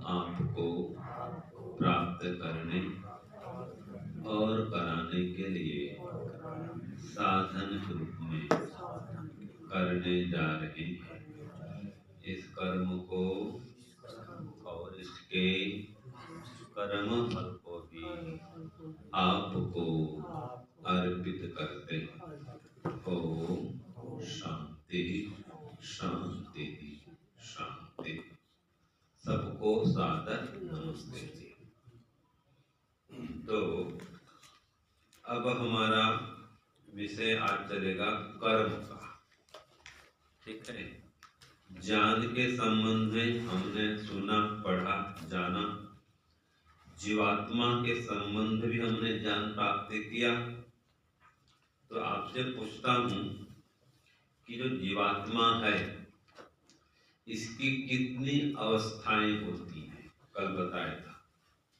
आपको प्राप्त करने और कराने के लिए साधन रूप में करने जा रहे हैं। इस कर्म को और इसके कर्म फल को भी आपको अर्पित करते हैं। ओम शांति शांति शांति। सबको सादर नमस्ते जी। तो अब हमारा विषय आज चलेगा कर्म का। ठीक है। ज्ञान के संबंध में हमने सुना, पढ़ा, जाना। जीवात्मा के संबंध भी हमने ज्ञान प्राप्त किया। तो आपसे पूछता हूं कि जो जीवात्मा है इसकी कितनी अवस्थाएं होती हैं? कल बताया था,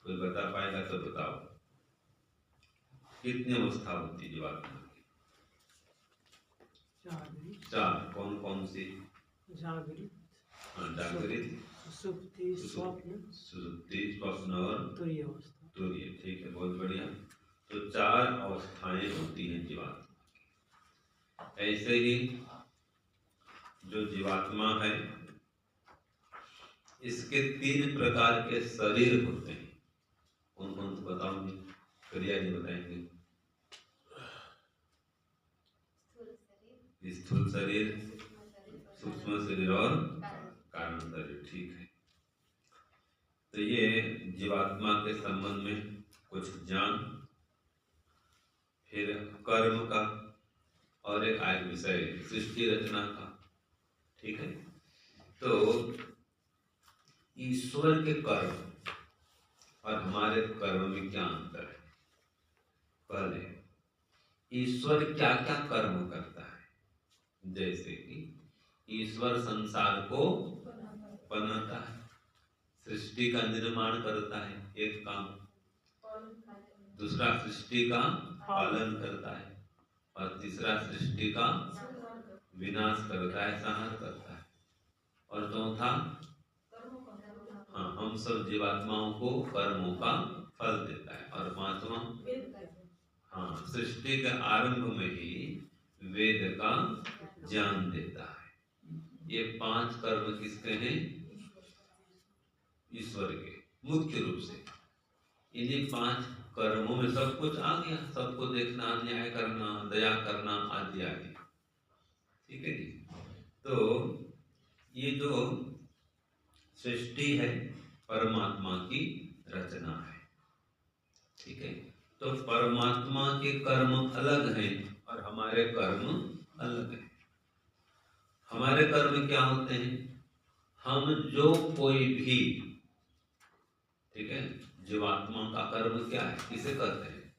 कोई बता पाएगा तो बताओ, कितनी अवस्था होती है जीवात्मा की? चार। कौन कौन सी? जागृत, जागृत, सुषुप्ति, स्वप्न, स्वप्न और तुरीय अवस्था। तुरीय। ठीक है, बहुत बढ़िया। तो चार अवस्थाएं होती हैं जीवात्मा की। ऐसे ही जो जीवात्मा है इसके तीन प्रकार के शरीर होते हैं। कौन कौन से बताऊंगी? क्रिया जी बताएंगे। स्थूल शरीर, सूक्ष्म शरीर और कारण शरीर। ठीक है। तो ये जीवात्मा के संबंध में कुछ ज्ञान, फिर कर्म का, और एक आय विषय सृष्टि रचना का। ठीक है। तो ईश्वर के कर्म और हमारे कर्म में क्या अंतर है? पहले, ईश्वर क्या क्या कर्म करता है? जैसे कि ईश्वर संसार को बनाता है, सृष्टि का निर्माण करता है, एक काम। दूसरा, सृष्टि का पालन करता है, और तीसरा, सृष्टि का विनाश करता है, संहार करता है, और चौथा, हाँ, हम सब जीवात्माओं को कर्मों का फल देता है, और पांचवा, हाँ, सृष्टि के आरंभ में ही वेद का ज्ञान देता है। ये पांच कर्म किसके हैं? ईश्वर के, मुख्य रूप से। इन्हीं पांच कर्मों में सब कुछ आ गया। सबको देखना, न्याय करना, दया करना, आदि आदि। ठीक है जी। तो ये जो सृष्टि है परमात्मा की रचना है। ठीक है। तो परमात्मा के कर्म अलग हैं और हमारे कर्म अलग हैं। हमारे कर्म क्या होते हैं? हम जो कोई भी, ठीक है, जीवात्मा का कर्म क्या है, किसे कहते हैं?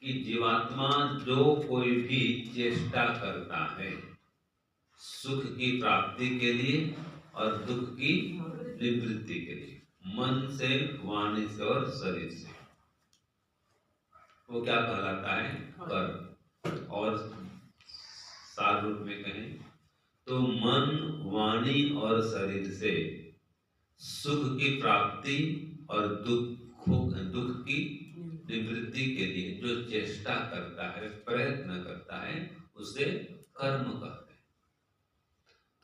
कि जीवात्मा जो कोई भी चेष्टा करता है सुख की प्राप्ति के लिए और दुख की निवृत्ति के लिए, मन से, वाणी से और शरीर से, वो क्या कहलाता है? कर्म। और सार रूप में कहें तो मन, वाणी और शरीर से सुख की प्राप्ति और दुख की निवृत्ति के लिए जो चेष्टा करता है, प्रयत्न करता है, उसे कर्म कहते हैं।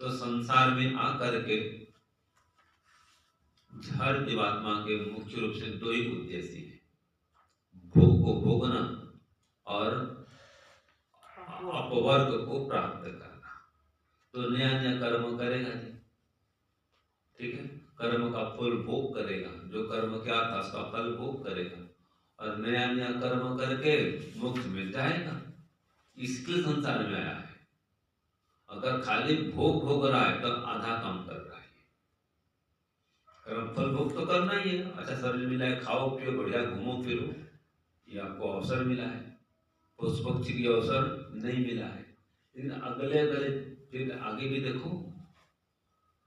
तो संसार में आकर के हर जीवात्मा के मुख्य रूप से दो ही उद्देश्य है, भोग को भोगना और अपवर्ग को प्राप्त करना। तो नया नया कर्म करेगा जी। ठीक है। कर्म का फल भोग करेगा, जो कर्म क्या था उसका फल भोग करेगा, और नया नया कर्म करके मोक्ष मिल जाएगा। इसके संसार में आया है। अगर खाली भोग रहा है तो आधा काम कर रहा है। कर्म फल भोग तो करना ही है। अच्छा शरीर मिला है, खाओ पियो, बढ़िया घूमो फिरो, ये आपको अवसर मिला है। पुष्प पक्षी की अवसर नहीं मिला है, लेकिन अगले फिर आगे भी देखो,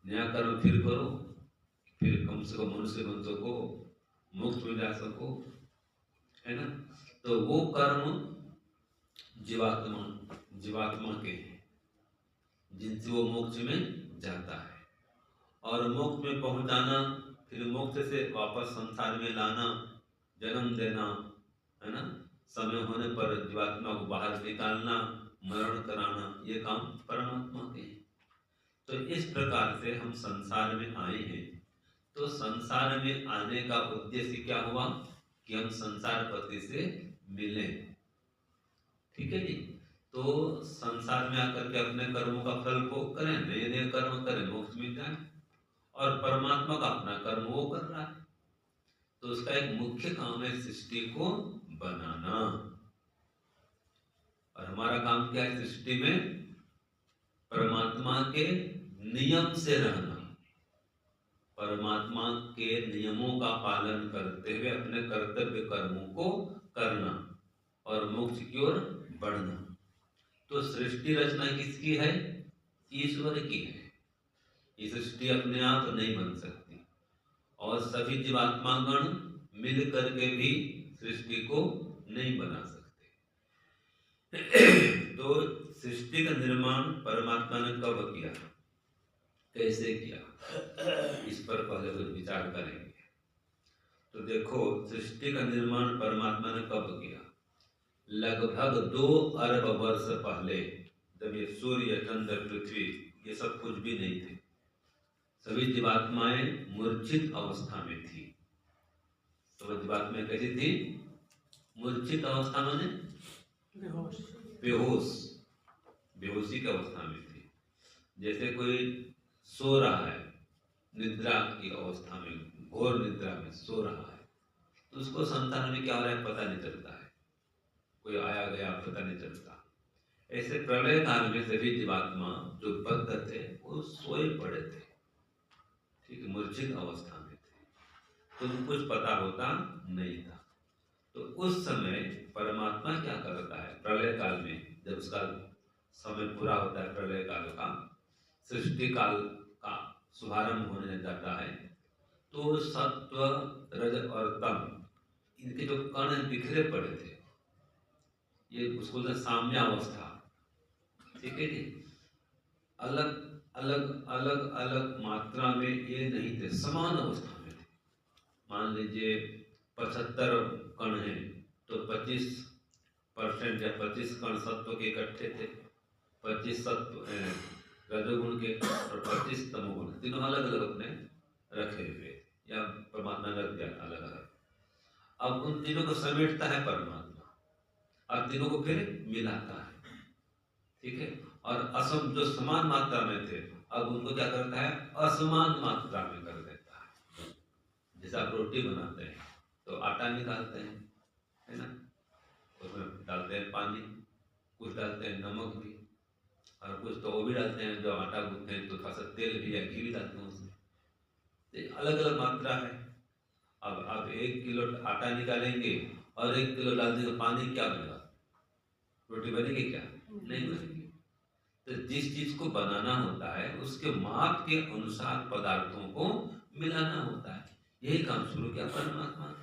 नया कर्म फिर करो, फिर कम से कम मनुष्य बन सको, मुक्त में जा सको, है ना। तो वो कर्म जीवात्मा के हैं, जिनसे वो मोक्ष में जाता है। और मोक्ष में पहुंचाना फिर मोक्ष से वापस संसार में लाना, जन्म देना, है ना, समय होने पर जीवात्मा को बाहर निकालना, मरण कराना, ये काम परमात्मा के हैं। तो इस प्रकार से हम संसार में आए हैं। तो संसार में आने का उद्देश्य क्या हुआ कि हम संसार पति से मिलें, ठीक है जी। तो संसार में आकर के अपने कर्मों का फल भोग करें, नए नए कर्म करें, मोक्ष मिल जाए, और परमात्मा का अपना कर्म वो कर रहा है। तो उसका एक मुख्य काम है सृष्टि को बनाना, और हमारा काम क्या है सृष्टि में परमात्मा के नियम से रहना, परमात्मा के नियमों का पालन करते हुए अपने कर्तव्य कर्मों को करना और मोक्ष की ओर बढ़ना। तो सृष्टि रचना किसकी है? ईश्वर की है। ये सृष्टि अपने आप नहीं बन सकती, और सभी जीवात्मागण मिल करके भी सृष्टि को नहीं बना सकते। तो सृष्टि का निर्माण परमात्मा ने कब किया, कैसे किया, इस पर पहले कुछ विचार करेंगे। तो देखो, सृष्टि का निर्माण परमात्मा ने कब किया? लगभग 2 अरब वर्ष पहले, जब ये सूर्य, चंद्र, पृथ्वी ये सब कुछ भी नहीं थे, सभी जीवात्माएं मूर्छित अवस्था में थी। तो जीवात्माएं कैसी थी? मूर्छित अवस्था में, बेहोश, बेहोशी की अवस्था में थी। जैसे कोई सो रहा है, निद्रा की अवस्था में, घोर निद्रा में सो रहा है, तो उसको संसार में क्या हो रहा है पता नहीं चलता है, कोई आया गया पता नहीं चलता। ऐसे प्रलय काल में सभी जीवात्मा जो बद्ध थे वो सोए पड़े थे, ठीक है, मूर्छित अवस्था में थे, तो उनको कुछ पता होता नहीं था। तो उस समय परमात्मा क्या करता है, प्रलय काल में जब उसका समय पूरा होता है, प्रलय काल का, सृष्टि काल का शुभारंभ होने जाता है, तो सत्व, रज और तम, इनके जो कण बिखरे पड़े थे, ये उसको साम्यावस्था, ठीक है जी, अलग अलग अलग अलग मात्रा में ये नहीं थे, समान अवस्था में थे। मान लीजिए 75 कण हैं, तो 25% या 25 कण सत्व के इकट्ठे थे, 25 सत्व रजोगुण के और 25 तमोगुण, तीनों अलग अलग अपने रखे हुए, या परमात्मा रख दिया अलग अलग। अब उन तीनों को समेटता है परमात्मा और तीनों को फिर मिलाता है, ठीक है। और असम जो समान मात्रा में थे, अब उनको क्या करता है, असमान मात्रा में कर देता है। जैसे आप रोटी बनाते हैं तो आटा निकालते हैं, है ना, उसमें डालते हैं पानी, कुछ डालते हैं नमक भी, और कुछ तो वो भी डालते हैं, जो आटा गूंथते हैं तो थोड़ा सा तेल भी या घी भी डालते हैं उसमें। तो अलग अलग मात्रा है। अब आप 1 किलो आटा निकालेंगे और 1 किलो डाल देंगे पानी, क्या बनेगा? रोटी बनेगी क्या? नहीं बनेगी। तो जिस चीज को बनाना होता है उसके माप के अनुसार पदार्थों को मिलाना होता है। यही काम शुरू किया परमात्मा।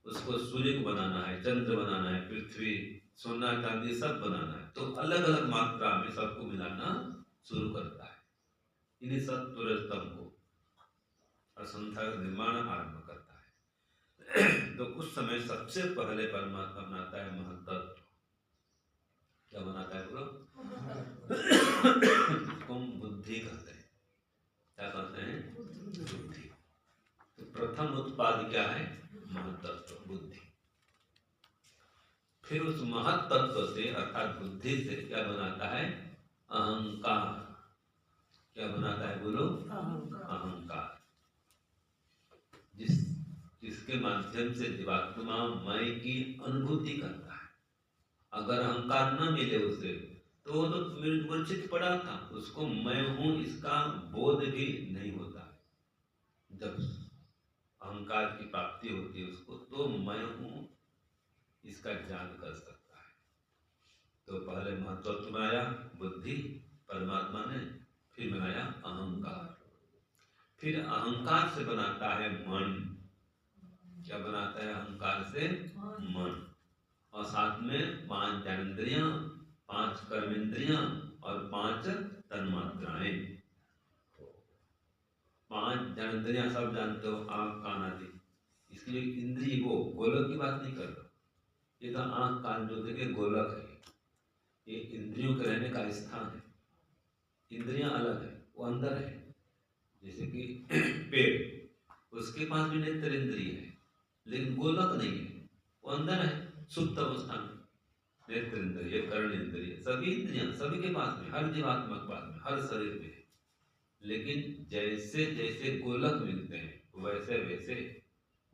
उसको सूर्य को बनाना है, चंद्र बनाना है, पृथ्वी, सोना चांदी सब बनाना है, तो अलग अलग मात्रा में सबको मिलाना शुरू करता है। इन्हीं सत्व रजतम को और संसार निर्माण आरंभ करता है। तो उस समय सबसे पहले परमात्मा बनाता है महत्तत्व। क्या बनाता है बोलो? तुम बुद्धि कहते हैं। क्या कहते हैं? बुद्धि। तो प्रथम उत्पाद क्या है? महत्तत्व, बुद्धि। फिर उस महत्तत्व से अर्थात बुद्धि से क्या बनाता है? अहंकार। क्या बनाता है बोलो? अहंकार। जिसके माध्यम से जीवात्मा मैं की अनुभूति करता है। अगर अहंकार न मिले उसे तो वो तो मूर्छित पड़ा था, उसको मैं हूं इसका बोध भी नहीं होता। जब अहंकार की प्राप्ति होती है उसको, तो मैं हूं इसका ज्ञान कर सकता है। तो पहले महत्त्व बनाया बुद्धि परमात्मा ने, फिर बनाया अहंकार, फिर अहंकार से बनाता है मन। क्या बनाता है अहंकार से? मन। और साथ में 5 ज्ञानेंद्रियां, 5 कर्मेंद्रियां और 5 तन्मात्राएं। 5 ज्ञानेंद्रियां सब जानते हो, आँख कान आदि। इसकी जो इंद्रिय वो गोलक की बात नहीं कर रहा, ये तो आँख कान जो देखिए गोलक है, ये इंद्रियों के रहने का स्थान है। इंद्रियां अलग है, वो अंदर है। जैसे कि पेड़, उसके पास भी नेत्र इंद्रिय है, लेकिन गोलक नहीं है, वो अंदर है सुप्त अवस्था में। नेत्र इंद्रिय, कर्ण इंद्रिय, सभी इंद्रियां सभी के पास में, हर जीवात्मा के पास में, हर शरीर में है। लेकिन जैसे जैसे गोलक मिलते हैं वैसे वैसे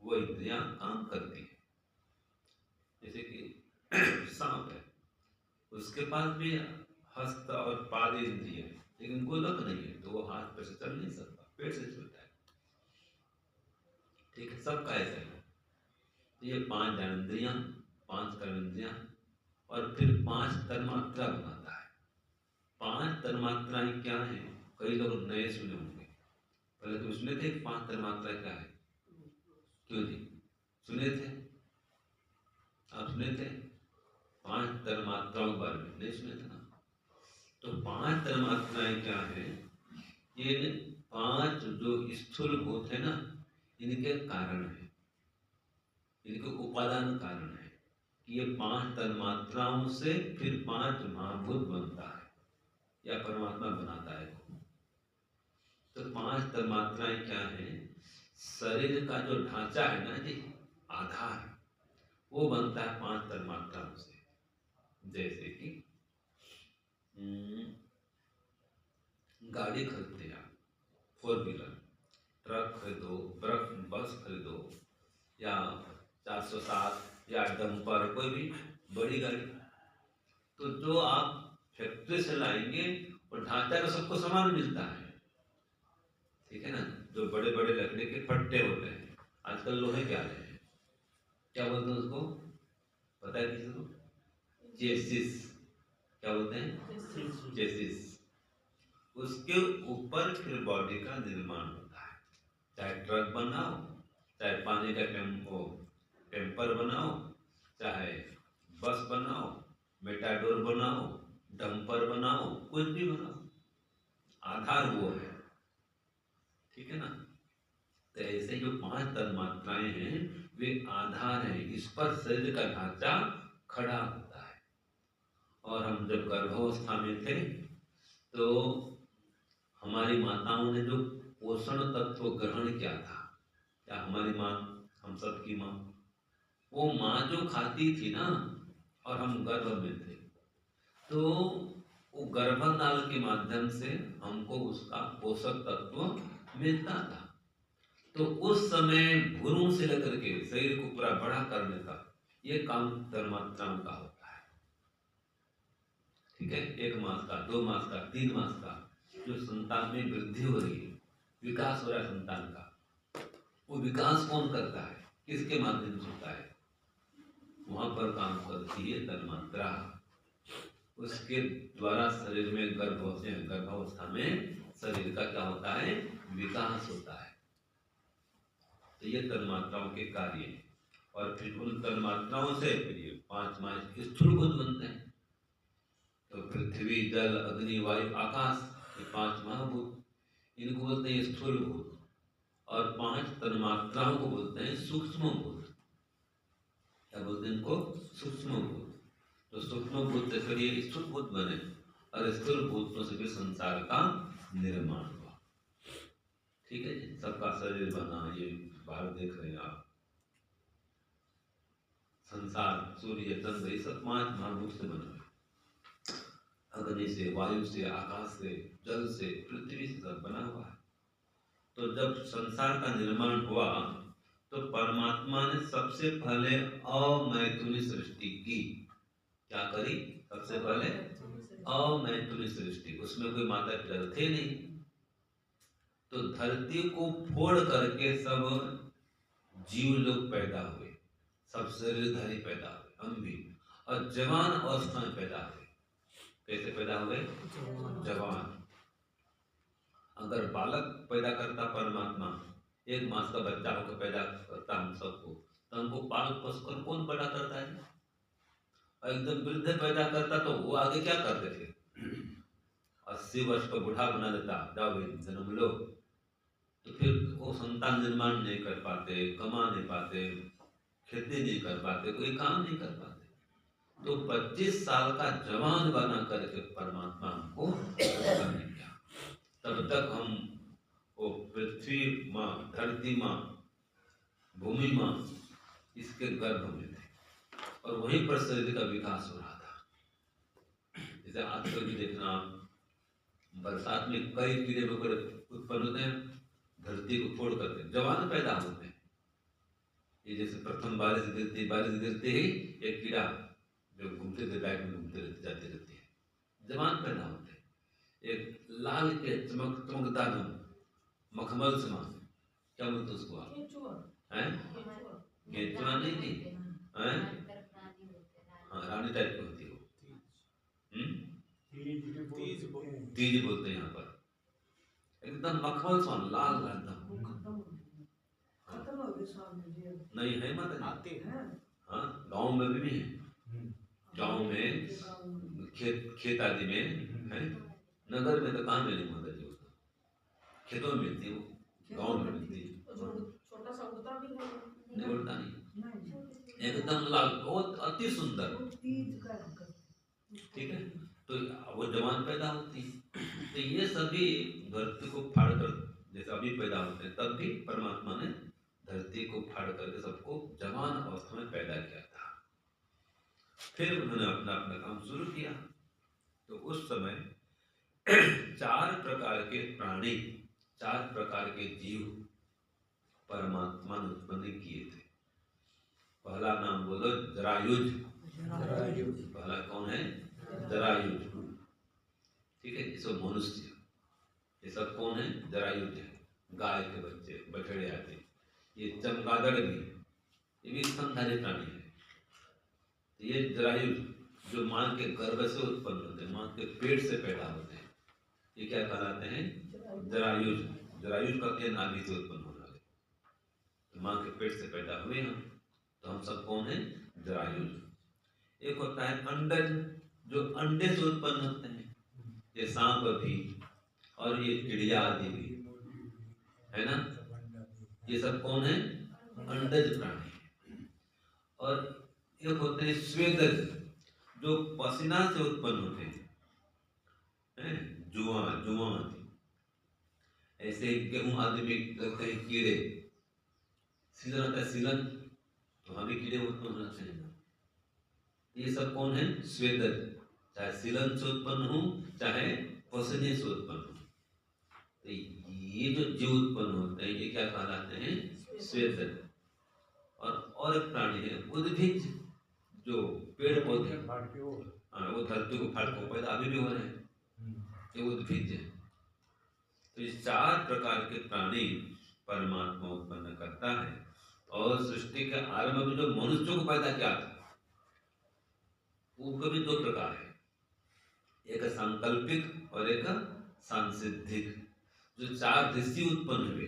वो इंद्रियां काम करती है। जैसे कि सांप है, उसके पास भी हस्त और पाद इंद्रिय है, लेकिन गोलक नहीं है, तो वो हाथ पैर से चल नहीं सकता, पेट से चलता है। ठीक है, सबका ऐसा है। तो ये 5 ज्ञानेंद्रियां, 5 कर्मेंद्रियां और फिर 5 तन्मात्रा बनाता है। 5 तन्मात्राएं क्या है? कई लोग नए सुने होंगे, पहले तो सुने थे 5 तन्मात्रा क्या है? क्यों जी सुने थे? आप सुने थे 5 तन्मात्राओं के बारे में? नहीं सुने थे ना। तो 5 तन्मात्राएं क्या है? ये 5 जो स्थूल भूत है ना, इनके कारण है, इनके उपादान कारण है कि ये 5 तन्मात्राओं से फिर 5 महाभूत बनता है या परमात्मा बनाता है। तो 5 तन्मात्राएं क्या है? शरीर का जो ढांचा है ना जी, आधार, वो बनता है 5 तन्मात्राओं से। जैसे कि गाड़ी खरीदते हैं आप, 4 व्हीलर, ट्रक खरीदो, बस खरीदो, या 407 या डंपर, कोई भी बड़ी गाड़ी, तो जो आप फैक्ट्री से लाएंगे और ढांचा तो सबको समान मिलता है, ठीक है ना। जो बड़े बड़े लकड़ी के फट्टे होते हैं, आजकल लोहे के आ रहे हैं, क्या बोलते हैं उसको, पता है किसी को? चेसिस, क्या बोलते हैं? चेसिस। उसके ऊपर फिर बॉडी का निर्माण होता है। चाहे ट्रक बनाओ, चाहे पानी का टेम्पर बनाओ, चाहे बस बनाओ, मेटाडोर बनाओ, डंपर बनाओ, कुछ भी बनाओ, आधार वो है, ठीक है ना। तो ऐसे जो 5 तन्मात्राएं हैं वे आधार हैं, इस पर शरीर का ढांचा खड़ा होता है। और हम जब गर्भावस्था में थे तो हमारी माताओं ने जो पोषण तत्व ग्रहण किया था, या हमारी माँ, हम सबकी माँ, वो माँ जो खाती थी ना, और हम गर्भ में थे, तो वो गर्भनाल के माध्यम से हमको उसका पोषक तत्व मिलता था। तो उस समय भ्रूण से लेकर के शरीर को पूरा बड़ा करने का ये काम तन्मात्राओं का होता है, ठीक है। 1 मास का, 2 मास का, 3 मास का जो संतान में वृद्धि हो रही है, विकास हो रहा है संतान का, वो विकास कौन करता है, किसके माध्यम से होता है? वहां पर काम करती है तन्मात्रा, उसके द्वारा शरीर में गर्भावस्था में शरीर का क्या होता है? विकास होता है। तो ये तन्मात्राओं के कार्य है। और फिर उन तन्मात्राओं से फिर ये 5 स्थूल भूत बनते हैं। तो पृथ्वी, जल, अग्नि, वायु, आकाश, ये 5 महाभूत, इनको बोलते हैं स्थूल भूत। और 5 तन्मात्राओं को बोलते हैं सूक्ष्म भूत। क्या बोलते हैं इनको? सूक्ष्म भूत। तो सूक्ष्म भूत से फिर ये स्थूल भूत बने, और स्थूल भूतों से फिर संसार का निर्माण हुआ, ठीक है जी। सबका शरीर बना, ये बाहर देख रहे हैं आप, संसार, सूर्य, चंद्र, ये सब 5 महाभूत से बना है। अग्नि से, वायु से, आकाश से, जल से, पृथ्वी से सब बना हुआ है। तो जब संसार का निर्माण हुआ तो परमात्मा ने सबसे पहले अमैथुनी सृष्टि की। क्या करी? सबसे पहले अमैथुनी सृष्टि, उसमें कोई माता पिता थे नहीं। तो धरती को फोड़ करके सब जीव लोग पैदा हुए, सब शरीरधारी पैदा हुए, हम भी, और जवान अवस्था में पैदा हुए। कैसे पैदा हुए? जवान। अगर बालक पैदा करता परमात्मा, 1 मास का बच्चा होकर पैदा करता हम सबको, तो हमको पाल पोस कर कौन बड़ा करता है? और एकदम वृद्ध पैदा करता तो वो आगे क्या करते थे? 80 वर्ष का बूढ़ा बना देता, जाओ भाई जन्म लो, तो फिर वो संतान निर्माण नहीं कर पाते, कमा नहीं पाते, खेती नहीं कर पाते, कोई काम नहीं कर पाते। तो 25 साल का जवान बना करके परमात्मा हमको करने किया। तब तक हम वो पृथ्वी माँ, धरती माँ, भूमि माँ, इसके गर्भ में थे और वहीं पर शरीर का विकास हो रहा था। जैसे आजकल भी देखना, बरसात में कई कीड़े मकोड़े उत्पन्न होते हैं, धरती को फोड़ करके जवान पैदा होते हैं। ये जैसे प्रथम बारिश गिरते ही एक कीड़ा जो घूमते थे, बैग में घूमते रहते, जाते रहते हैं, जवान पैदा होते हैं। एक लाल के चमकदार मखमल समान, क्या बोलते उसको आप? केंचुआ नहीं थी, हैं? हाँ, रानी टाइप की होती है वो। तीज बोलते हैं यहाँ पर। एकदम मखमल समान लाल एकदम। नहीं है माता जी? हाँ, गाँव में भी है। गाँव में खेत आदि में है, नगर में तो कहाँ मिलेगी माता जी? उसको खेतों में मिलती है, वो गाँव में मिलती है। छोटा सा उड़ता भी है, नहीं उड़ता नहीं, एकदम लाल, बहुत अति सुंदर। ठीक है, तो वो जवान पैदा होती है। तो ये सभी धरती को फाड़ कर, जैसे अभी पैदा होते हैं, तब भी परमात्मा ने धरती को फाड़ करके सबको जवान अवस्था में पैदा किया था। फिर उन्होंने अपना अपना काम शुरू किया। तो उस समय 4 प्रकार के प्राणी, 4 प्रकार के जीव परमात्मा ने उत्पन्न किए थे। पहला नाम बोलो जरायुज। पहला कौन है? जरायुज। ठीक है, ये सब मनुष्य, ये सब कौन है? जरायुज है। गाय के बच्चे, बछड़े आते, ये चमगादड़ भी, ये भी स्तनधारी प्राणी है। ये जरायुज जो मां के गर्भ से उत्पन्न होते हैं, मां के पेट से पैदा होते हैं, ये क्या कहलाते हैं? जरायुज। जरायुज का क्या? नाभि से उत्पन्न होने वाले, तो मां के पेट से पैदा हुए हम, तो हम सब कौन है? जरायुज। एक होता है अंडज, जो अंडे से उत्पन्न होते हैं, ये सांप भी और ये चिड़िया आदि भी है ना, ये सब कौन है? अंडज प्राणी। और एक होते हैं स्वेदज, जो पसीना से उत्पन्न होते हैं, जुआ आदि। ऐसे गेहूं आदि में लगते हैं कीड़े, सीलन होता है, सीलन, तो हमें कीड़े उत्पन्न होना चाहिए। ये सब कौन है? स्वेदज, चाहे सीलन से उत्पन्न हो, चाहे पसीने से उत्पन्न हो। तो ये जो जीव उत्पन्न होते हैं, ये क्या कहलाते हैं? स्वेदज। और एक प्राणी है उद्भिज, जो पेड़ पौधे, वो धरती को फाड़ को पैदा अभी भी हो रहे हैं, ये उद्भिज है। तो ये 4 प्रकार के प्राणी परमात्मा उत्पन्न करता है। और सृष्टि के आरंभ में जो मनुष्यों को पैदा किया था, उनको भी 2 प्रकार है, एक सांकल्पिक और एक सांसिद्धिक। जो 4 ऋषि उत्पन्न हुए,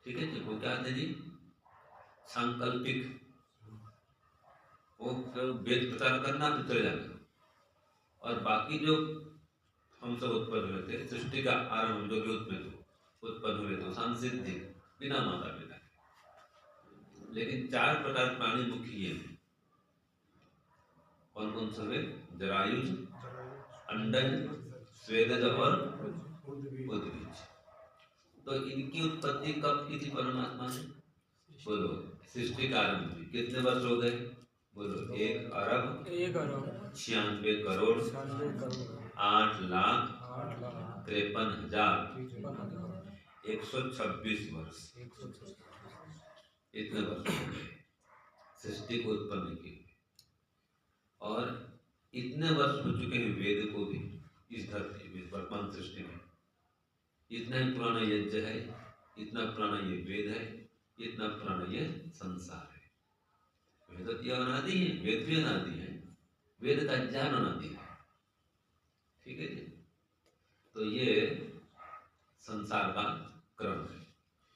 ठीक है जी, वो क्या थे जी? सांकल्पिक, वो वेद प्रचार करना तो चले जाना, और बाकी जो हम सब उत्पन्न हुए थे, सृष्टि का आरंभ जो भी उत्पन्न हुए थे, सांसिद्धिक, बिना माता पिता के। लेकिन 4 प्रकार प्राणी मुख्य ये हैं, कौन कौन से हुए? जरायुज, अंडज, स्वेदज और उद्भिज। तो इनकी उत्पत्ति कब की थी परमात्मा ने? बोलो, सृष्टि का आरंभ में कितने वर्ष हो गए? बोलो, 1 अरब 96 करोड़ 8,53,126 वर्ष, इतने वर्ष हो गए सृष्टि को उत्पन्न किए। और इतने वर्ष हो चुके हैं वेद को भी इस धरती में, वर्तमान सृष्टि में। इतना ही पुराना यज्ञ है, इतना पुराना ये वेद है, इतना पुराना ये संसार है। वेद तो अनादि है, वेद भी अनादि है, वेद का ज्ञान अनादि है। ठीक है जी। तो ये संसार का क्रम है,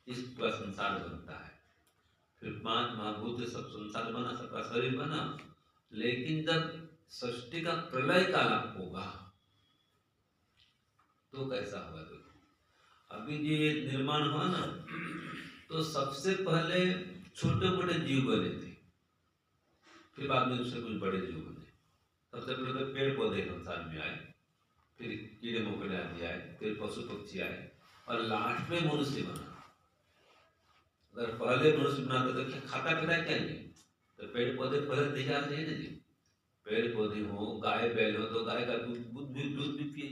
इस पूरा संसार बनता है। फिर 5 महाभूत से सब संसार बना, सबका शरीर बना। लेकिन जब सृष्टि का प्रलय काल होगा तो कैसा होगा? देखो, अभी ये निर्माण हुआ ना, तो सबसे पहले छोटे मोटे जीव बने थे, फिर बाद में उससे कुछ बड़े जीव बने। सबसे पहले तो पेड़ पौधे संसार में आए, फिर कीड़े मकोड़े आदि आए, फिर पशु पक्षी आए, और लास्ट में मनुष्य बना। अगर पहले मनुष्य बना तो क्या खाता पीता क्या नहीं, तो पेड़ पौधे पहले तैयार थे ना जी। पेड़ पौधे हो, गाय बैल हो, तो गाय का दूध भी पिए।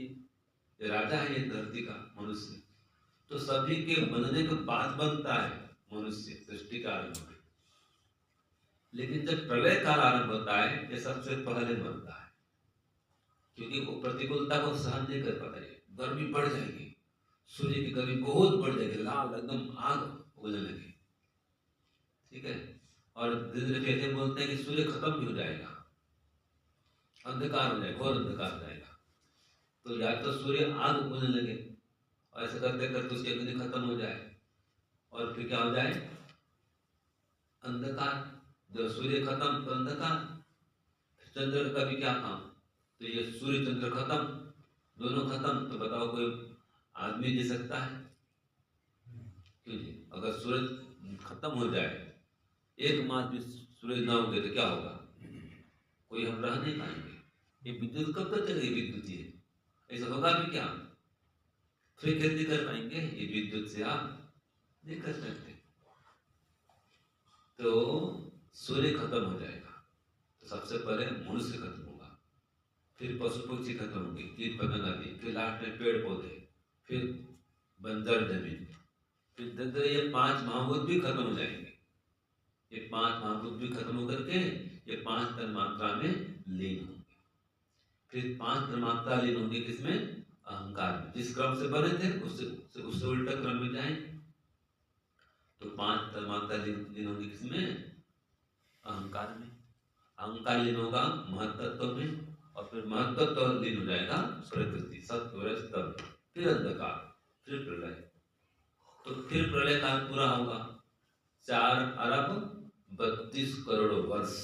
ये राजा है ये धरती का मनुष्य। तो सभी के बनने के बाद बनता है मनुष्य, सृष्टि का आरंभ है। लेकिन जब प्रलय काल आरंभ होता है, ये सबसे पहले बनता है, क्योंकि वो प्रतिकूलता को सहन नहीं कर पाता है। गर्मी बढ़ जाएगी, सूर्य की गर्मी बहुत बढ़ जाएगी, लाल एकदम आग उगलने लगे, ठीक है। और धीरे धीरे ऐसे बोलते हैं कि सूर्य खत्म भी हो जाएगा, अंधकार हो जाएगा, घोर अंधकार हो जाएगा। तो या तो सूर्य आग उगलने लगे, और ऐसे करते करते उसकी अग्नि खत्म हो जाए, और फिर क्या हो जाए, अंधकार। जब सूर्य खत्म तो अंधकार। चंद्र का भी क्या काम, तो ये सूर्य चंद्र खत्म, दोनों खत्म, तो बताओ कोई आदमी जी सकता है? क्यों जी? अगर सूरज खत्म हो जाए, एक मास भी सूरज ना उगे तो क्या होगा? कोई हम रह नहीं पाएंगे। ये विद्युत कब तक चलेगी? विद्युत ये ऐसा होगा भी क्या? फिर खेती कर पाएंगे? ये विद्युत से आप नहीं कर सकते। तो सूर्य खत्म हो जाएगा, तो सबसे पहले मनुष्य खत्म होगा, फिर पशु पक्षी खत्म होंगे, कीट पतंग आदि, फिर लास्ट में पेड़ पौधे, फिर बंजर जमीन, फिर धीरे ये 5 महाभूत भी खत्म हो जाएंगे। ये 5 महाभूत भी खत्म होकर के ये 5 तन्मात्रा में लीन होंगे। फिर 5 तन्मात्रा लीन होंगे किसमें? अहंकार में। जिस क्रम से बने थे उससे उल्टा क्रम में जाएंगे। तो 5 तन्मात्रा लीन होंगे किसमें? अहंकार में। अहंकार लीन होगा महत्त्व में, और फिर महत्त्व लीन हो जाएगा प्रकृति, सत्व रज तम, फिर अंधकार, फिर प्रलय। तो फिर प्रलय काल पूरा होगा 4 अरब 32 करोड़ वर्ष।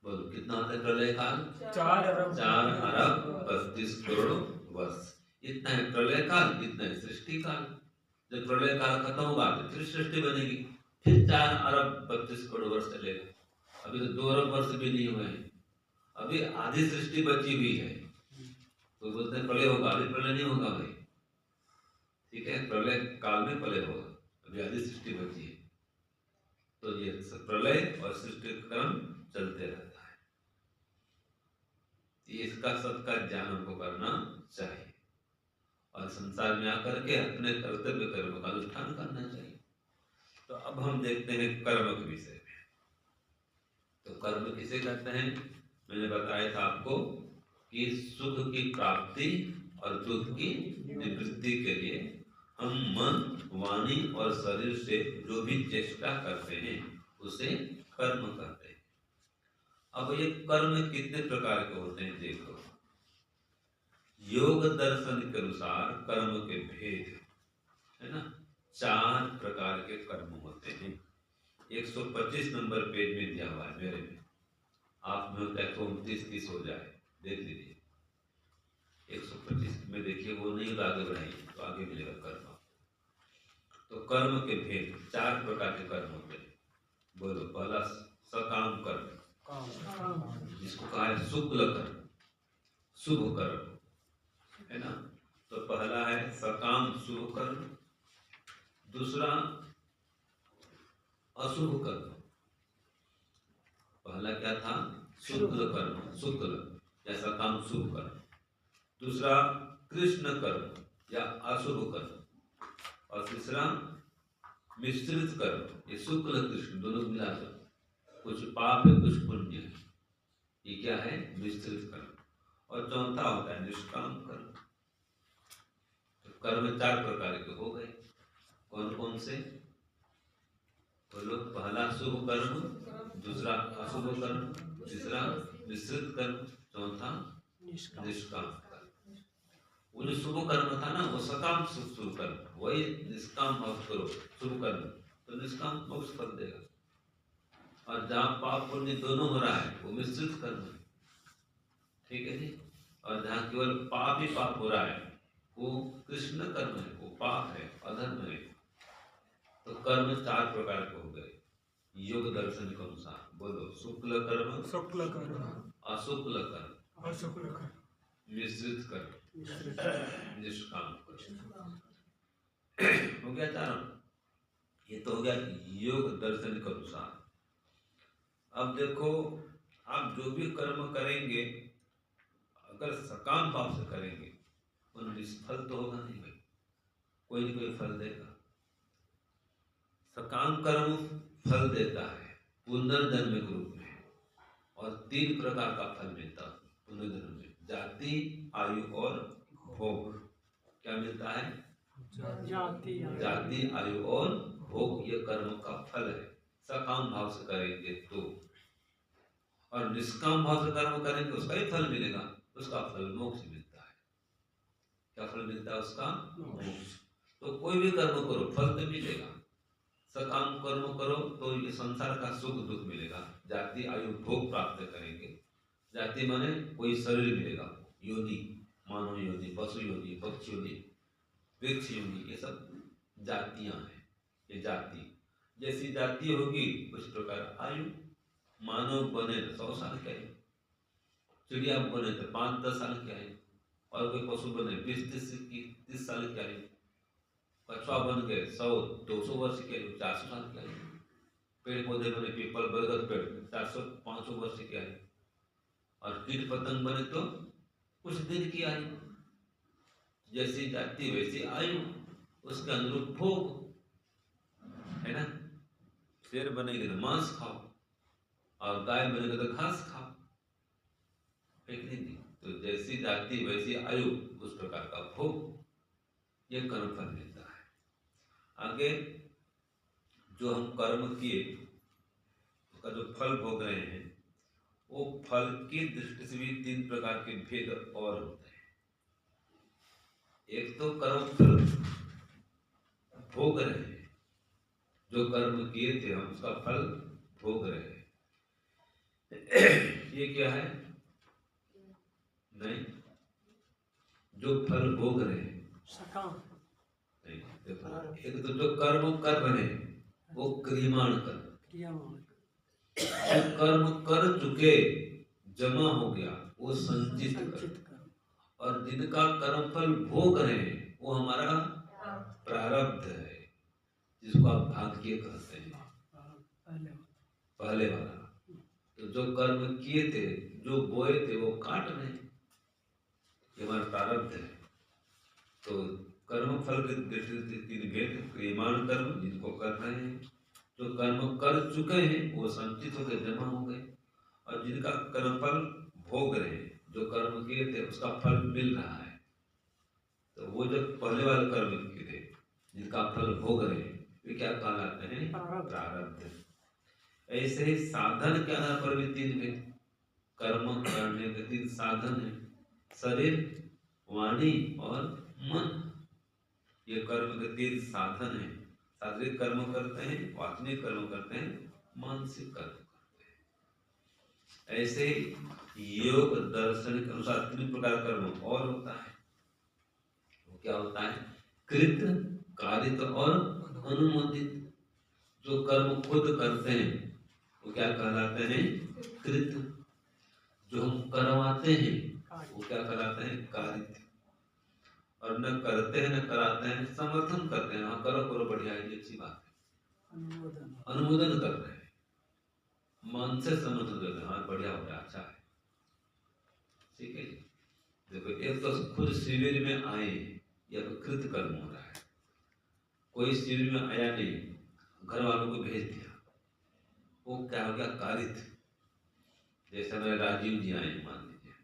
बोलो कितना होता है प्रलय काल? 4 अरब 32 करोड़ वर्ष। इतना है प्रलय काल, इतना है सृष्टि काल। जब प्रलय काल खत्म होगा तो फिर सृष्टि बनेगी, फिर 4 अरब 32 करोड़ वर्ष चलेगा। अभी तो 2 अरब वर्ष भी नहीं हुए हैं, अभी आधी सृष्टि बची हुई है। तो बोलते हैं प्रलय होगा, अभी प्रलय नहीं होगा भाई, ठीक है। प्रलय काल में प्रलय होगा, अभी आधी सृष्टि बची है। तो ये प्रलय और सृष्टि का क्रम चलते रहता है। इसका सबका ज्ञान हमको करना चाहिए, और संसार में आकर के अपने कर्तव्य कर्म का अनुष्ठान करना चाहिए। तो अब हम देखते हैं कर्म के विषय में। तो कर्म किसे कहते हैं? मैंने बताया था आपको कि सुख की प्राप्ति और दुख की निवृत्ति के लिए हम मन, वाणी और शरीर से जो भी चेष्टा करते हैं उसे कर्म कहते हैं। अब ये कर्म कितने प्रकार के होते हैं देखो। योग दर्शन के अनुसार कर्म के भेद है ना, 4 प्रकार के कर्म होते हैं। 125 नंबर पेज में दिया हुआ है मेरे में, आप में होता है तो 29-30 हो जाए, देख लीजिए। 125 में देखिए, वो नहीं तो आगे बढ़ाइए तो आगे मिलेगा कर्म। तो कर्म के भेद 4 प्रकार के कर्म होते हैं। बोलो, पहला सकाम कर्म, जिसको कहा है शुक्ल कर्म, शुभ कर्म है ना। तो पहला है सकाम शुभ कर्म, दूसरा अशुभ कर्म। पहला क्या था? शुक्ल कर्म, शुक्ल या सकाम शुभ कर्म। दूसरा कृष्ण कर्म या अशुभ कर्म, और तीसरा मिश्रित कर्म, ये शुक्ल कृष्ण दोनों मिलाकर, कुछ पाप है कुछ पुण्य है, ये क्या है? मिश्रित कर्म। और चौथा होता है निष्काम कर्म। तो कर्म 4 प्रकार के हो गए। कौन कौन से? बोलो, पहला शुभ कर्म, दूसरा अशुभ कर्म, तीसरा मिश्रित कर्म, चौथा निष्काम कर्म। वो जो शुभ कर्म था ना, वो सकाम शुभ कर्म, वही निष्काम भाव करो शुभ कर्म, तो निष्काम मोक्ष फल देगा। और जहाँ पाप पुण्य दोनों हो रहा है वो मिश्रित कर्म है, ठीक है जी। और जहाँ केवल पाप ही पाप हो रहा है, वो कृष्ण कर्म है, वो पाप है, अधर्म है। तो कर्म 4 प्रकार के हो गए योग दर्शन के अनुसार। बोलो, शुक्ल कर्म, शुक्ल कर्म, अशुक्ल कर्म, अशुक्ल कर्म, मिश्रित कर्म, मिश्रित निष्काम कर्म। हो गया 4। ये तो हो गया योग दर्शन के अनुसार। अब देखो, आप जो भी कर्म करेंगे अगर सकाम भाव से करेंगे उनमें निष्फल तो होगा नहीं भाई, कोई न कोई फल देगा। सकाम कर्म फल देता है पुनर्जन्म के रूप में, और 3 प्रकार का फल मिलता है पुनर्जन्म में, जाति, आयु और भोग। क्या मिलता है? जाति, आयु और भोग, ये कर्म का फल है सकाम भाव से करेंगे तो। और निष्काम भाव से कर्म करेंगे उसका ही फल मिलेगा, उसका फल मोक्ष मिलता है। क्या फल मिलता है उसका? मोक्ष। तो कोई भी कर्म करो फल तो मिलेगा। सकाम कर्म करो तो ये संसार का सुख दुख मिलेगा, जाति, आयु, भोग प्राप्त करेंगे। जाति माने कोई शरीर मिलेगा, योनि, मानव योनि, पशु योनि, पक्षी योनि, वृक्ष योनि, ये सब जातियां हैं। ये जाति जैसी जाति होगी उस प्रकार आयु। मानव बने तो 100 साल की आयु, चिड़िया बने तो 5-10 साल की आयु, और कोई पशु बने 20-30 साल की आयु, कछुआ बन गए 100-200 वर्ष की आयु, 400 साल की आयु। पेड़ पौधे बने पीपल, बरगद पेड़ 400-500 वर्ष की आयु, और कीट पतंग बने तो कुछ दिन की आयु। जैसी जाति वैसी आयु, उसके अनुरूप भोग है ना। शेर बनेगा तो मांस खाओ, और गाय बनेगा तो घास खाओ, है कि नहीं? तो जैसी जाति वैसी आयु, उस प्रकार का भोग, ये कर्म फल मिलता है। आगे जो हम कर्म किए उसका जो फल भोग रहे हैं, वो फल की दृष्टि से भी 3 प्रकार के भेद और होते हैं। एक तो कर्म फल भोग रहे हैं, जो कर्म किए थे हम उसका फल भोग रहे हैं। ये क्या है? नहीं, जो फल भोग रहे हैं सकाम नहीं, देखो, एक तो जो कर्म कर रहे हैं वो क्रियमाण कर्म, जो कर्म कर चुके जमा हो गया वो संचित कर्म, और जिनका कर्म फल भोग रहे हैं वो हमारा प्रारब्ध है, जिसको आप भाग्य कहते हैं, पहले वाला। तो जो कर्म किए थे, जो बोए थे वो काट रहे हैं, ये हमारा प्रारब्ध है। तो कर्म फल के दृष्टि से 3 भेद, क्रियमाण कर्म जिनको कर रहे हैं, जो कर्म कर चुके हैं वो संचित होकर जमा हो गए, और जिनका कर्म फल भोग रहे हैं, जो कर्म किए थे उसका फल मिल रहा है। तो वो जो पहले वाले कर्म किए थे जिनका फल भोग रहे हैं, वे क्या कहलाते हैं? प्रारब्ध। ऐसे ही साधन के आधार पर भी 3 भेद, कर्म करने के 3 साधन है, शरीर, वाणी और मन। ये कर्म के 3 साधन है। शारीरिक कर्म करते हैं, वाचनिक कर्म करते हैं, मानसिक कर्म करते हैं। ऐसे योग दर्शन के अनुसार 3 प्रकार कर्म और होता है। वो क्या होता है? कृत, कारित और अनुमोदित। जो कर्म खुद करते हैं वो क्या कहलाते हैं? कृत। जो हम करवाते हैं वो क्या कहलाते हैं? कारित। और न करते हैं न कराते हैं, समर्थन करते हैं, हाँ करो करो बढ़िया है, ये अच्छी बात है, अनुमोदन कर रहे हैं, मन से समर्थन कर रहे हैं, हाँ बढ़िया हो गया, अच्छा है, ठीक है। देखो, एक तो खुद शिविर में आए, यह कृत कर्म हो रहा है। कोई शिविर में आया नहीं, घर वालों को भेज दिया, वो क्या हो गया? कारित। जैसे मेरे राजीव जी आए, मान लीजिए,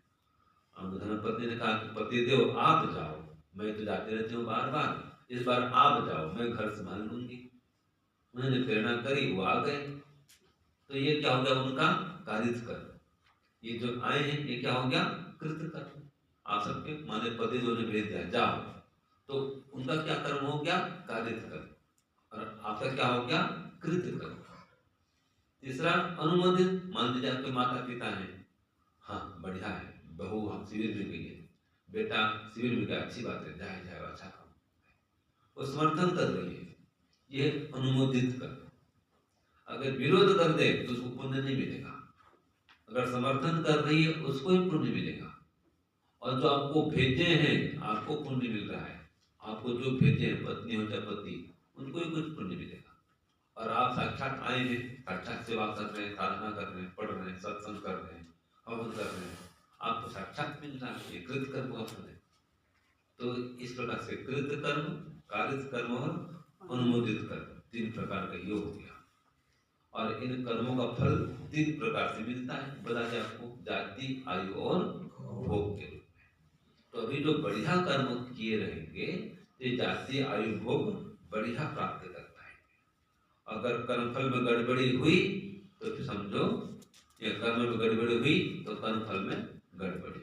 अब धर्मपत्नी ने कहा कि पति देव आप जाओ, मैं तो जाती रहती हूँ बार बार, इस बार आप जाओ, मैं घर संभाल लूंगी। उन्होंने प्रेरणा करी, वो आ गए। तो ये क्या हो गया? उनका कारित कर्म। ये जो आए हैं ये क्या हो गया? कृत कर्म। आप सबके माने पति देव ने भेज दिया जाओ, तो उनका क्या कर्म हो गया? कारित कर्म। और आपका क्या हो गया? कृत कर्म। तीसरा अनुमोदित। मान लीजिए आपके माता पिता हैं, हाँ बढ़िया है, बहू हम शिविर में गई है, बेटा शिविर में गया, अच्छी बात है, जाए जाए, अच्छा काम, वो समर्थन कर रही है, ये अनुमोदित कर। अगर विरोध कर दे तो उसको पुण्य नहीं मिलेगा, अगर समर्थन कर रही है उसको ही पुण्य मिलेगा। और जो आपको भेजे हैं, आपको पुण्य मिल रहा है, आपको जो भेजे हैं पत्नी हो चाहे पति, उनको ही कुछ पुण्य मिलेगा। और आप साक्षात आए हैं, साक्षात सेवा कर रहे हैं, साधना कर रहे हैं, पढ़ रहे हैं, सत्संग कर रहे हैं, हवन कर रहे हैं, आपको साक्षात मिल रहा है, ये कृत कर्म का फल है। तो इस प्रकार से कृत कर्म, कारित कर्म और अनुमोदित कर्म, 3 प्रकार का योग हो गया। और इन कर्मों का फल 3 प्रकार से मिलता है, बता दें आपको, जाति, आयु और भोग के रूप में। तो अभी जो बढ़िया कर्म किए रहेंगे ये जाति, आयु, भोग बढ़िया प्राप्त करता है। अगर कर्मफल में गड़बड़ी हुई तो फिर समझो ये कर्म में गड़बड़ी हुई तो कर्मफल में गड़बड़ी।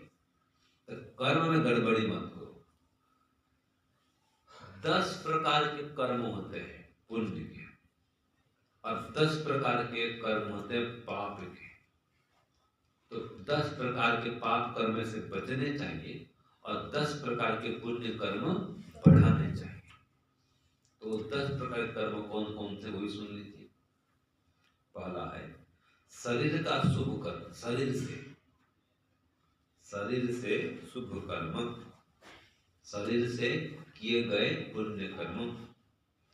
तो कर्म में गड़बड़ी मत करो। 10 प्रकार के कर्म होते हैं पुण्य के, और 10 प्रकार के कर्म होते हैं पाप के। तो 10 प्रकार के पाप कर्म से बचने चाहिए और 10 प्रकार के पुण्य कर्म बढ़ाने चाहिए। तो 10 प्रकार के कर्म कौन कौन से, वही सुन लीजिए। पहला है शरीर का शुभ कर्म, शरीर से शुभ कर्म, शरीर से किए गए पुण्य कर्म।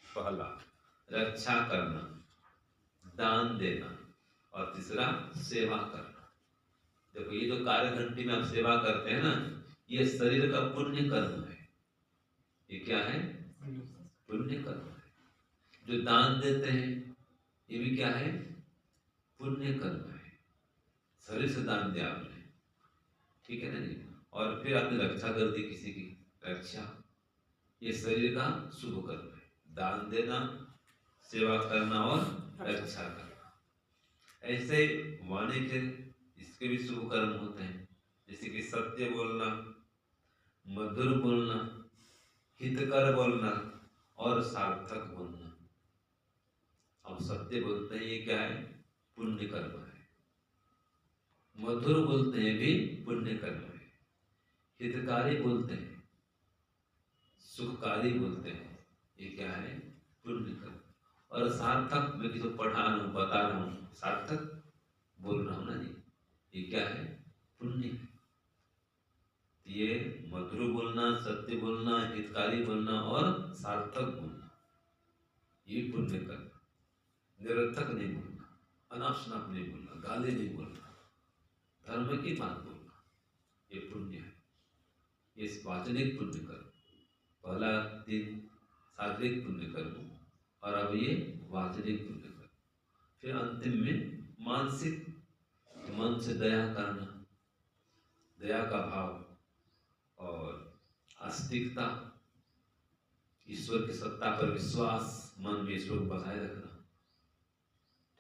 पहला रक्षा करना, दान देना, और तीसरा सेवा करना। देखो ये जो कार्य घंटी में आप सेवा करते हैं ना, ये शरीर का पुण्य कर्म है। ये क्या है? पुण्य कर्म है। जो दान देते हैं ये भी क्या है? पुण्य कर्म है। शरीर से दान दिया आपने, ठीक है ना जी। और फिर आपने रक्षा कर दी किसी की, रक्षा, ये शरीर का शुभ कर्म है। दान देना, सेवा करना और रक्षा करना। ऐसे वाणी के इसके भी शुभ कर्म होते हैं, जैसे कि सत्य बोलना, मधुर बोलना, हितकर बोलना और सार्थक बोलना। अब सत्य बोलते हैं, ये क्या है? पुण्य कर्म है। मधुर बोलते हैं भी पुण्य कर्म है। हितकारी बोलते हैं, सुखकारी बोलते हैं, ये क्या है? पुण्य कर्म। और सार्थक, मैं किसी को पढ़ा रहा हूँ, बता रहा हूँ, सार्थक बोल रहा हूँ ना जी, ये क्या है? पुण्य है। ये मधुर बोलना, सत्य बोलना, हितकारी बोलना और सार्थक बोलना, ये पुण्य कर्म। निरर्थक नहीं बोलना, अनाप-शनाप नहीं बोलना, गाली नहीं बोलना, धर्म की बात बोलना, ये पुण्य है। ये वाचनिक पुण्य कर्म। पहला 3 शारीरिक पुण्य कर्म, और अब ये वाचनिक पुण्य कर्म। फिर अंतिम में मानसिक, मन से दया करना, दया का भाव और आस्तिकता, ईश्वर की सत्ता पर विश्वास, मन में ईश्वर को बसाए रखना,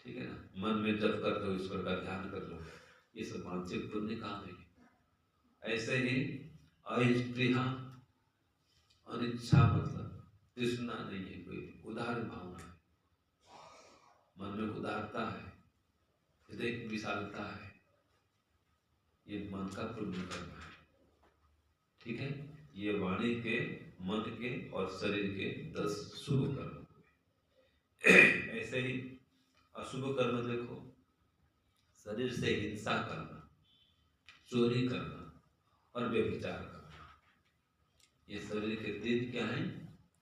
ठीक है ना। मन में जप करते हो, ईश्वर का ध्यान कर लो, ये सब मानसिक पुण्य काम है। ऐसे ही अस्पृहा, अनिच्छा मतलब तृष्णा नहीं है, कोई उदार भावना है, मन में उदारता है, हृदय की विशालता है, ये मन का पुण्य कर्म है, ठीक है। ये वाणी के, मन के और शरीर के 10 शुभ कर्म हुए। ऐसे ही अशुभ कर्म देखो, शरीर से हिंसा करना, चोरी करना और व्यभिचार करना, ये शरीर के 3 क्या है?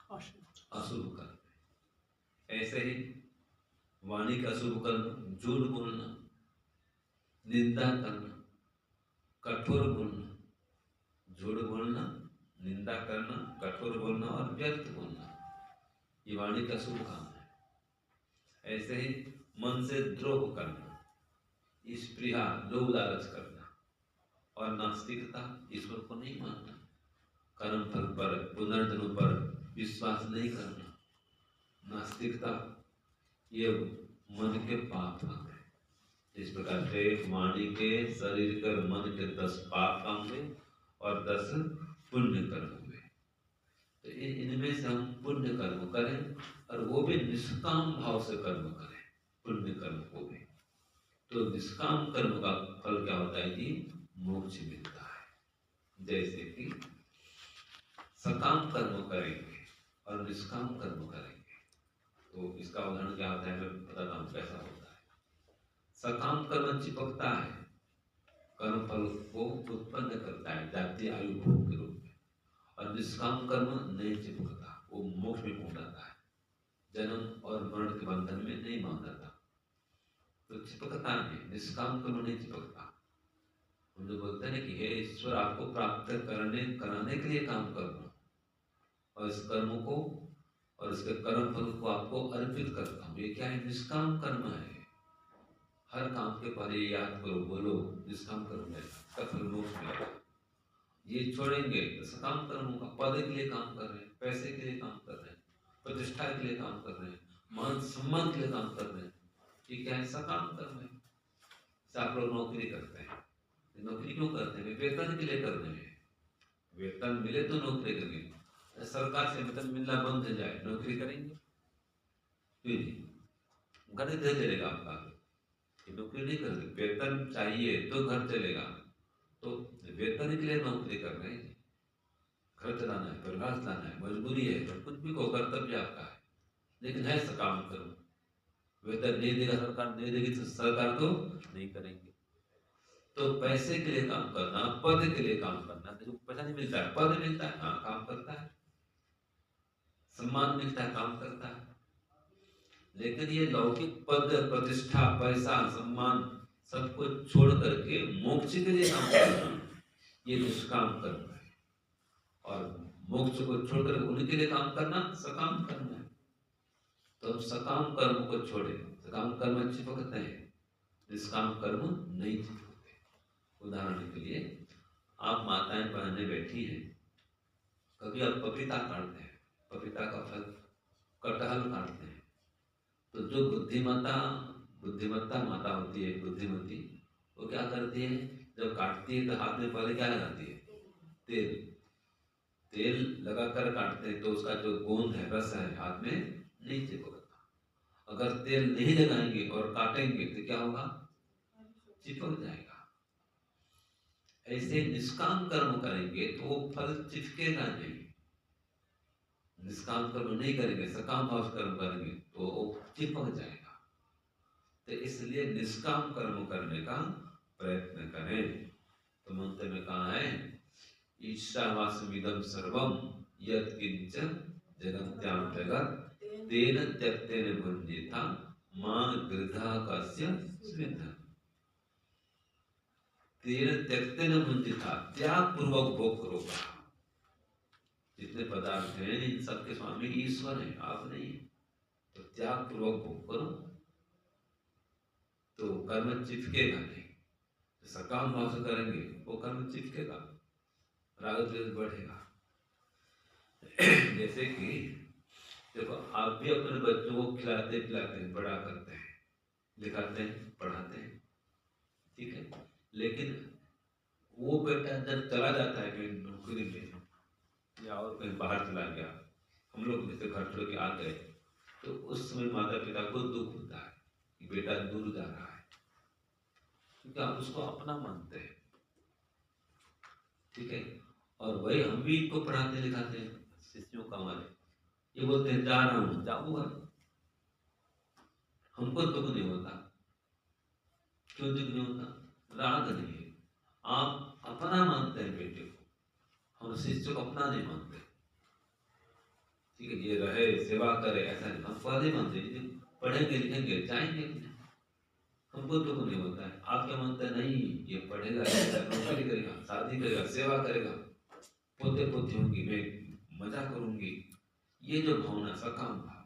अशुभ कर्म। ऐसे ही वाणी का अशुभ कर्म, झूठ बोलना, निंदा करना, कठोर बोलना, झूठ बोलना, निंदा करना, कठोर बोलना और व्यर्थ बोलना, ये वाणी का शुभ काम है। ऐसे ही मन से द्रोह करना, स्पृहा, लोभ लालच करना और नास्तिकता, ईश्वर को नहीं मानना, कर्म फल पर, पुनर्जन्म पर विश्वास नहीं करना, नास्तिकता, ये मन के पाप अंग है। इस प्रकार से वाणी के, शरीर के, मन के 10 पाप काम हुए और 10 पुण्य कर्म हुए। तो इनमें से हम पुण्य कर्म करें, और वो भी निष्काम भाव से कर्म करें, पुण्य कर्म को भी। तो निष्काम कर्म का फल क्या होता है कि मोक्ष मिलता है। जैसे कि सकाम कर्म करेंगे और निष्काम कर्म करेंगे। तो इसका उदाहरण क्या होता है, मैं बताता हूँ कैसा होता है। सकाम कर्म चिपकता है, कर्म फल को उत्पन्न करता है जाति आयु भोग के रूप में, और निष्काम कर्म नहीं चिपकता, वो मोक्ष में पहुंच जाता है, जन्म और मरण के बंधन में नहीं बांध जाता। तो चिपकता नहीं, निष्काम कर्म नहीं चिपकता। हम जो बोलते हैं कि हे ईश्वर, आपको प्राप्त कराने के लिए काम कर रहा हूं, और इस कर्म को और इसके कर्म फल को आपको अर्पित करता हूँ। ये क्या है? निष्काम कर्म है। हर काम के पहले याद करो, बोलो निष्काम कर्म है, इसका फल मोक्ष मिलेगा। ये छोड़ेंगे तो सकाम कर्म का, पद के लिए काम कर रहे हैं, पैसे के लिए काम कर रहे हैं, प्रतिष्ठा के लिए काम कर रहे हैं, मान सम्मान के लिए काम कर रहे हैं, ये क्या है? सकाम कर्म है। आप लोग नौकरी करते हैं, नौकरी क्यों करते हैं? वेतन के लिए कर रहे हैं। वेतन मिले तो नौकरी करेंगे। सरकार से वेतन मिलना बंद हो जाए, नौकरी करेंगे क्यों नहीं? घर नहीं चलेगा आपका, नौकरी नहीं करेंगे। वेतन चाहिए तो घर चलेगा, तो वेतन के लिए नौकरी कर रहे हैं। घर चलाना है, परिवार चलाना है, मजबूरी है, तो कुछ भी को कर्तव्य आपका है, लेकिन है सकाम कर्म। वेतन नहीं देगा सरकार, नहीं देगी तो सरकार तो नहीं करेंगे। तो पैसे के लिए काम करना, पद के लिए काम करना, देखो पैसा नहीं मिलता है, पद मिलता है, हाँ काम करता है, सम्मान मिलता है, काम करता है। लेकिन ये लौकिक पद, प्रतिष्ठा, पैसा, सम्मान सब कुछ छोड़ करके मोक्ष के लिए काम करना, ये निष्काम कर्म है। और मोक्ष को छोड़कर उनके लिए काम करना सकाम कर्म है। तो हम सकाम कर्म को छोड़े, सकाम कर्म चिपकते हैं, निष्काम कर्म नहीं चिपकते। उदाहरण के लिए, आप माताएं बहनें बैठी हैं, कभी आप पपीता काटते हैं, पपीता का फल, कटहल काटते हैं, तो जो बुद्धिमत्ता माता होती है, बुद्धिमती, वो क्या करती है? जब काटती है तो हाथ में पहले क्या लगाती है? तेल। तेल लगाकर काटते हैं तो उसका जो गोंद है, रस है, हाथ में नहीं चिपकता। अगर तेल नहीं लगाएंगे और काटेंगे तो क्या होगा? चिपक जाएगा। ऐसे निष्काम कर्म करेंगे तो वो फल चिपकेगा नहीं। निष्काम कर्म नहीं करेंगे, सकाम भाव कर्म करेंगे तो वो चिपक जाएगा। तो इसलिए निष्काम कर्म करने का प्रयत्न करें। तो मंत्र में कहा है, ईशावासमिदं सर्वं यत् किंच जगत्यां जगत् तेन त्यक्तेन भुञ्जीता मा गृधा कस्य स्विद्ध। तेन त्यक्तेन भुञ्जीता, त्याग पूर्वक भोग करो। जितने पदार्थ हैं इन सबके स्वामी ईश्वर हैं, आप नहीं। तो त्याग पूर्वक भोग करो तो कर्म चिपकेगा नहीं। सकाम भाव से करेंगे वो कर्म चिपकेगा, राग द्वेष बढ़ेगा। जैसे कि देखो, आप भी अपने बच्चों को खिलाते पिलाते हैं, बड़ा करते हैं, लिखाते हैं, पढ़ाते हैं, ठीक है। लेकिन वो बेटा जब चला जाता है कहीं नौकरी में या और कहीं बाहर चला गया, हम लोग जैसे घर छोड़ के आ गए, तो उस समय माता पिता को दुख होता है कि बेटा दूर जा रहा है, क्योंकि आप उसको अपना मानते हैं, ठीक है। और वही हम भी इनको पढ़ाते लिखाते हैं, शिष्यों का हमारे, ये बोलते हैं जा रहा हूँ, जाओ भाई, हमको दुख नहीं होता। क्यों दुख नहीं होता? राग नहीं है, आप अपना मानते हैं बेटे को, हम शिष्य को अपना नहीं मानते, ठीक है। ये रहे, सेवा करे, ऐसा नहीं, हम पहले मानते हैं, पढ़ेंगे लिखेंगे जाएंगे, हमको दुख नहीं होता है। आप क्या मानते हैं? नहीं, ये पढ़ेगा, नौकरी करेगा, शादी करेगा, सेवा करेगा, पोते पोती होंगी, मैं मजा करूंगी, ये जो भावना सकाम भाव,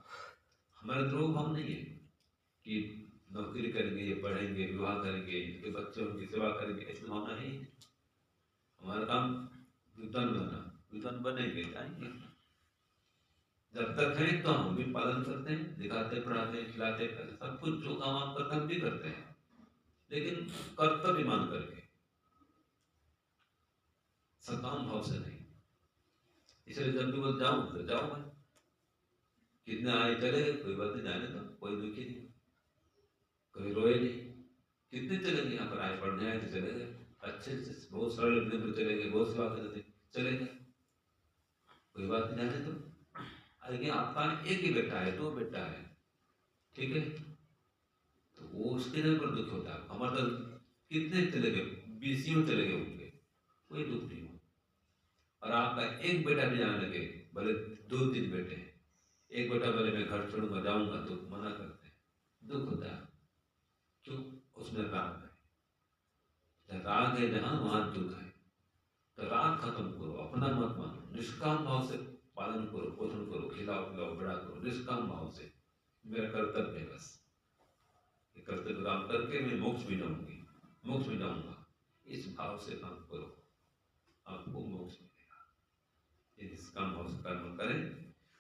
हमारे द्रोह भाव नहीं है कि नौकरी करेंगे, ये पढ़ेंगे, विवाह करेंगे, इनके बच्चों की सेवा करेंगे, ऐसी भावना नहीं। हमारा काम विद्वान बनना, विद्वान बनेंगे जाएंगे। जब तक है तो हम भी पालन करते हैं, दिखाते, पढ़ाते, खिलाते, सब कुछ जो काम आप कर्तव्य भी करते हैं, लेकिन कर्तव्य मान करके, सकाम भाव से नहीं। इसलिए जब भी बोल जाओ तो जाओ भाई, कितने आए चले गए, कोई बात नहीं, जाने दो, कोई दुखी नहीं, कोई रोए नहीं। कितने चले गए यहाँ पर, आए पढ़ने आए तो चले गए, अच्छे से बहुत सरल एकदम तो चले गए, बहुत सेवा करते थे, चले गए, कोई बात नहीं, जाने तो। लेकिन आपका एक ही बेटा है, दो बेटा है, ठीक है, तो वो उसके दिन पर दुख होता है। हमारा तो कितने चले गए, 20 चले गए होंगे, कोई दुख नहीं हो। और आपका एक बेटा भी जाने लगे, भले 2-3 बेटे हैं, एक बेटा बोले मैं घर छोड़ूंगा जाऊंगा, तो मना करते हैं, दुख होता है। क्यों? उसमें राग है, राग है जहां वहां दुख है। तो राग खत्म करो, अपना मत मानो, निष्काम भाव से पालन करो, पोषण करो, खिलाओ पिलाओ, बड़ा करो, निष्काम भाव से, मेरा कर्तव्य है बस, ये कर्तव्य काम करके मैं मोक्ष भी जाऊंगी, मोक्ष भी जाऊंगा, इस भाव से काम करो, आपको मोक्ष मिलेगा। ये निष्काम भाव से कर्म करें,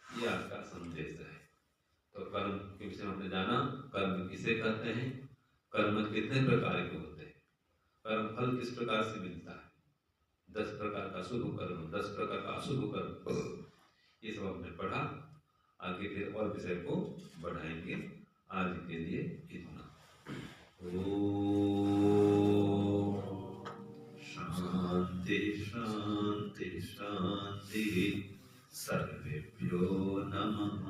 ये आपका संदेश है। तो कर्म के विषय में हमने जाना, कर्म किसे कहते हैं, कर्म कितने प्रकार के होते हैं, कर्म फल किस प्रकार से मिलता है, 10 प्रकार का शुभ कर्म, 10 प्रकार का अशुभ कर्म, ये सब हमने पढ़ा। आगे फिर और विषय को बढ़ाएंगे। आज के लिए इतना। ओम शांति शांति शांति। सर्वेभ्यो नमः।